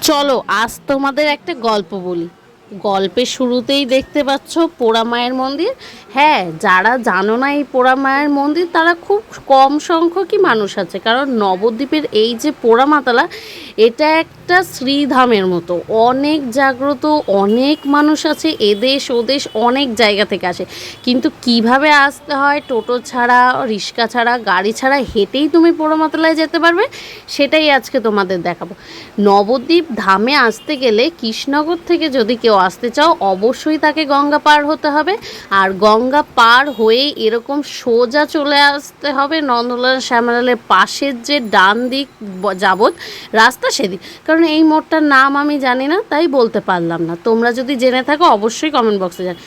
চলো আজ তোমাদের একটা গল্প বলি। গল্পের শুরুতেই দেখতে পাচ্ছ পোড়া মায়ের মন্দির। হ্যাঁ, যারা জানো না এই পোড়া মায়ের মন্দির তারা খুব কম সংখ্যকই মানুষ আছে, কারণ নবদ্বীপের এই যে পোড়া মাতালা, এটা একটা শ্রীধামের মতো। অনেক জাগ্রত, অনেক মানুষ আছে, এদেশ ওদেশ অনেক জায়গা থেকে আসে। কিন্তু কিভাবে আসতে হয়, টোটো ছাড়া, রিক্সা ছাড়া, গাড়ি ছাড়া হেঁটেই তুমি পোড়া মাতালায় যেতে পারবে, সেটাই আজকে তোমাদের দেখাবো। নবদ্বীপ ধামে আসতে গেলে কৃষ্ণনগর থেকে যদি কেউ আসতে চাও, অবশ্যই তাকে গঙ্গা পার হতে হবে। আর গঙ্গা পার হয়ে এরকম সোজা চলে আসতে হবে নন্দলাল শ্যামলালের পাশের যে ডান দিক যাবৎ রাস্তা, সেদিক। কারণ এই মোড়টার নাম আমি জানি না, তাই বলতে পারলাম না। তোমরা যদি জেনে থাকো অবশ্যই কমেন্ট বক্সে জান।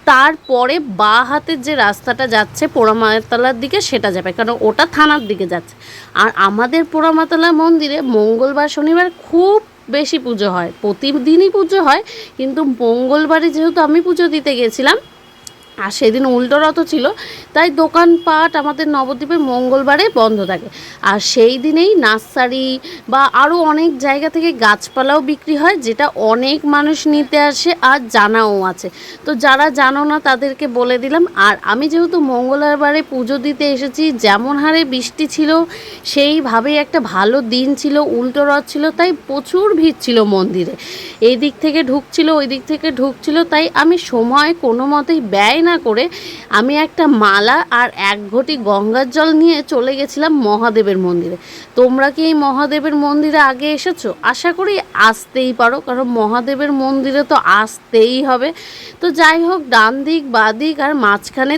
তারপরে বাঁ হাতের যে রাস্তাটা যাচ্ছে পোড়ামাতলার দিকে, সেটা যাবে, কারণ ওটা থানার দিকে যাচ্ছে। আর আমাদের পোড়ামাতলা মন্দিরে মঙ্গলবার শনিবার খুব বেশি পুজো হয়, প্রতিদিনই পুজো হয়, কিন্তু মঙ্গলবারে যেহেতু আমি পুজো দিতে গেছিলাম আর সেদিন উল্টো রথ ছিল, তাই দোকানপাট আমাদের নবদ্বীপে মঙ্গলবারে বন্ধ থাকে। আর সেই দিনেই নার্সারি বা আরও অনেক জায়গা থেকে গাছপালাও বিক্রি হয়, যেটা অনেক মানুষ নিতে আসে আর জানাও আছে। তো যারা জানো না তাদেরকে বলে দিলাম। আর আমি যেহেতু মঙ্গলবারে পুজো দিতে এসেছি, যেমন হারে বৃষ্টি ছিল সেইভাবেই একটা ভালো দিন ছিল, উল্টো রথ ছিল, তাই প্রচুর ভিড় ছিল মন্দিরে। এই দিক থেকে ঢুকছিল, ওই দিক থেকে ঢুকছিল, তাই আমি সময় কোনো মতেই ব্যয় না করে আমি একটা মালা আর এক ঘটি গঙ্গার জল নিয়ে চলে গেছিলাম মহাদেবের মন্দিরে। তোমরা কি এই মহাদেবের মন্দিরে আগে এসেছো? আশা করি আসতেই পারো, কারণ মহাদেবের মন্দিরে তো আসতেই হবে। তো যাই হোক, ডান দিক, বাঁ দিক আর মাঝখানে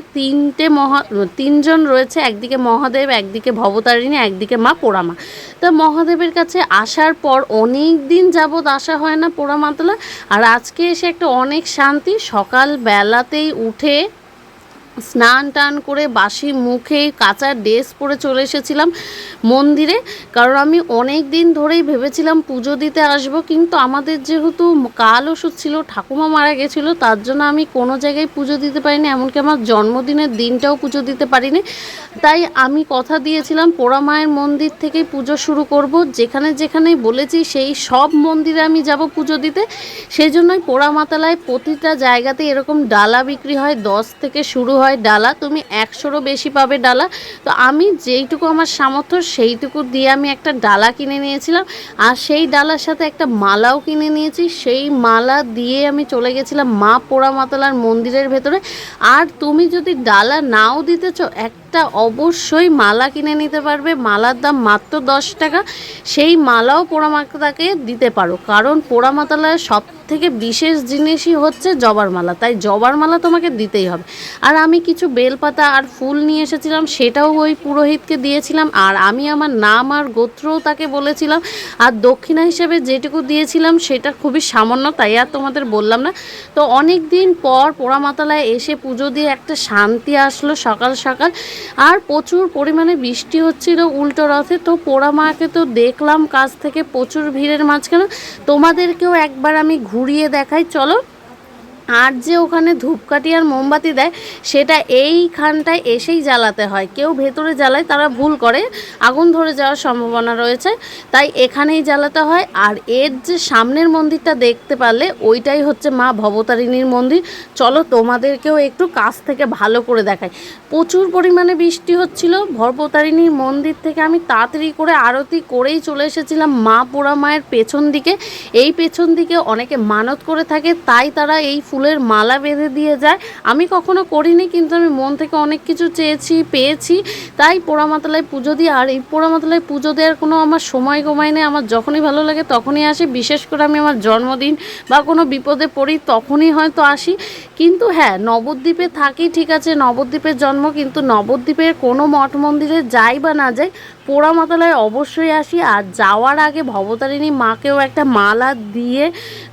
তিনজন রয়েছে। একদিকে মহাদেব, একদিকে ভবতারিণী, একদিকে মা পোড়ামা। তো মহাদেবের কাছে আসার পর অনেক দিন যাবৎ আসা হয় না পোড়ামাতলা, আর আজকে এসে একটা অনেক শান্তি। সকালবেলাতেই উঠে স্নান টান করে বাসি মুখে কাঁচা ড্রেস পরে চলে এসেছিলাম মন্দিরে, কারণ আমি অনেক দিন ধরেই ভেবেছিলাম পুজো দিতে আসব, কিন্তু আমাদের যেহেতু কাল ওষুধ ছিল, ঠাকুমা মারা গেছিলো, তার জন্য আমি কোনো জায়গায় পুজো দিতে পারিনি, এমনকি আমার জন্মদিনের দিনটাও পুজো দিতে পারিনি। তাই আমি কথা দিয়েছিলাম পোড়া মায়ের মন্দির থেকেই পুজো শুরু করব, যেখানে যেখানেই বলেছি সেই সব মন্দিরে আমি যাব পুজো দিতে। সেই জন্যই পোড়া মাতালায় প্রতিটা জায়গাতে এরকম ডালা বিক্রি হয়, 10 থেকে শুরু হয় ডালা, তুমি 100রও বেশি পাবে ডালা। তো আমি যেইটুকু আমার সামর্থ্য সেইটুকু দিয়ে আমি একটা ডালা কিনে নিয়েছিলাম, আর সেই ডালার সাথে একটা মালাও কিনে নিয়েছি। সেই মালা দিয়ে আমি চলে গেছিলাম মা পোড়া মাতালার মন্দিরের ভেতরে। আর তুমি যদি ডালা নাও দিতে চাও, একটা অবশ্যই মালা কিনে নিতে পারবে, মালার দাম মাত্র 10 টাকা। সেই মালাও পোড়া মাতাকে দিতে পারো, কারণ পোড়া মাতালার সব থেকে বিশেষ জিনিসই হচ্ছে জবার মালা, তাই জবার মালা তোমাকে দিতেই হবে। আর আমি কিছু বেলপাতা আর ফুল নিয়ে এসেছিলাম, সেটাও ওই পুরোহিতকে দিয়েছিলাম। আর আমি আমার নাম আর গোত্রও তাকে বলেছিলাম। আর দক্ষিণা হিসেবে যেটুকু দিয়েছিলাম সেটা খুবই সামান্য, তাই আর তোমাদের বললাম না। তো অনেক দিন পর পোড়ামাতলায় এসে পুজো দিয়ে একটা শান্তি আসলো সকাল সকাল। আর প্রচুর পরিমাণে বৃষ্টি হচ্ছিল উল্টো রথে। তো পোড়া মাকে তো দেখলাম কাছ থেকে প্রচুর ভিড়ের মাঝখানে, তোমাদেরকেও একবার আমি ঘুরিয়ে দেখাই, চলো। আর যে ওখানে ধূপকাঠি আর মোমবাতি দেয়, সেটা এইখানটায় এসেই জ্বালাতে হয়। কেউ ভেতরে জ্বালায়, তারা ভুল করে, আগুন ধরে যাওয়ার সম্ভাবনা রয়েছে, তাই এখানেই জ্বালাতে হয়। আর এর যে সামনের মন্দিরটা দেখতে পারলে, ওইটাই হচ্ছে মা ভবতারিণীর মন্দির। চলো তোমাদেরকেও একটু কাছ থেকে ভালো করে দেখাই। প্রচুর পরিমাণে বৃষ্টি হচ্ছিল, ভবতারিণীর মন্দির থেকে আমি তাড়াতাড়ি করে আরতি করেই চলে এসেছিলাম মা পোড়া মায়ের পেছন দিকে। এই পেছন দিকে অনেকে মানত করে থাকে, তাই তারা এই ফুলের মালা বেঁধে দিয়ে যায়। আমি কখনো করিনি, কিন্তু আমি মন থেকে অনেক কিছু চেয়েছি, পেয়েছি, তাই পোড়ামাতলায় পুজো দিই। আর এই পোড়ামাতলায় পুজো দেওয়ার কোনো আমার সময় কমায় নেই, আমার যখনই ভালো লাগে তখনই আসি। বিশেষ করে আমি আমার জন্মদিন বা কোনো বিপদে পড়ি তখনই হয়তো আসি। কিন্তু হ্যাঁ, নবদ্বীপে থাকি ঠিক আছে, নবদ্বীপের জন্ম, কিন্তু নবদ্বীপের কোনো মঠ মন্দিরে যাই বা না যাই, পোড়ামাতলায় অবশ্যই আসি। আর যাওয়ার আগে ভবতারিণী মাকেও একটা মালা দিয়ে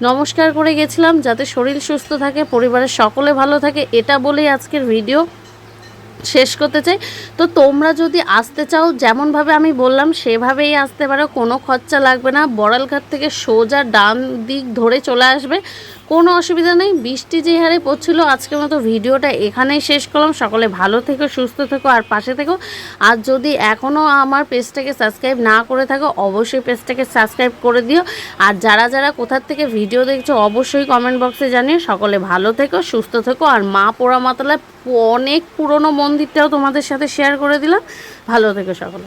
নমস্কার করে গেছিলাম, যাতে শরীর সুস্থ থাকে, পরিবারের সকলে ভালো থাকে, এটা বলেই আজকের ভিডিও। শেষ করতে চাই। তো তোমরা যদি আসতে চাও যেমনভাবে আমি বললাম সেভাবেই আসতে পারো, কোনো খরচা লাগবে না। বড়ালঘাট থেকে সোজা ডান দিক ধরে চলে আসবে, কোনো অসুবিধা নেই। বৃষ্টি যে হারে পড়ছিল, আজকের মতো ভিডিওটা এখানেই শেষ করলাম। সকলে ভালো থেকো, সুস্থ থেকো আর পাশে থেকো। আর যদি এখনও আমার পেজটাকে সাবস্ক্রাইব না করে থাকো অবশ্যই পেজটাকে সাবস্ক্রাইব করে দিও। আর যারা যারা কোথার থেকে ভিডিও দেখছো অবশ্যই কমেন্ট বক্সে জানিও। সকলে ভালো থেকো, সুস্থ থেকো। আর মা পোড়ামাতলার অনেক পুরনো মন্দিরটাও তোমাদের সাথে শেয়ার করে দিলাম। ভালো থেকো সকলে।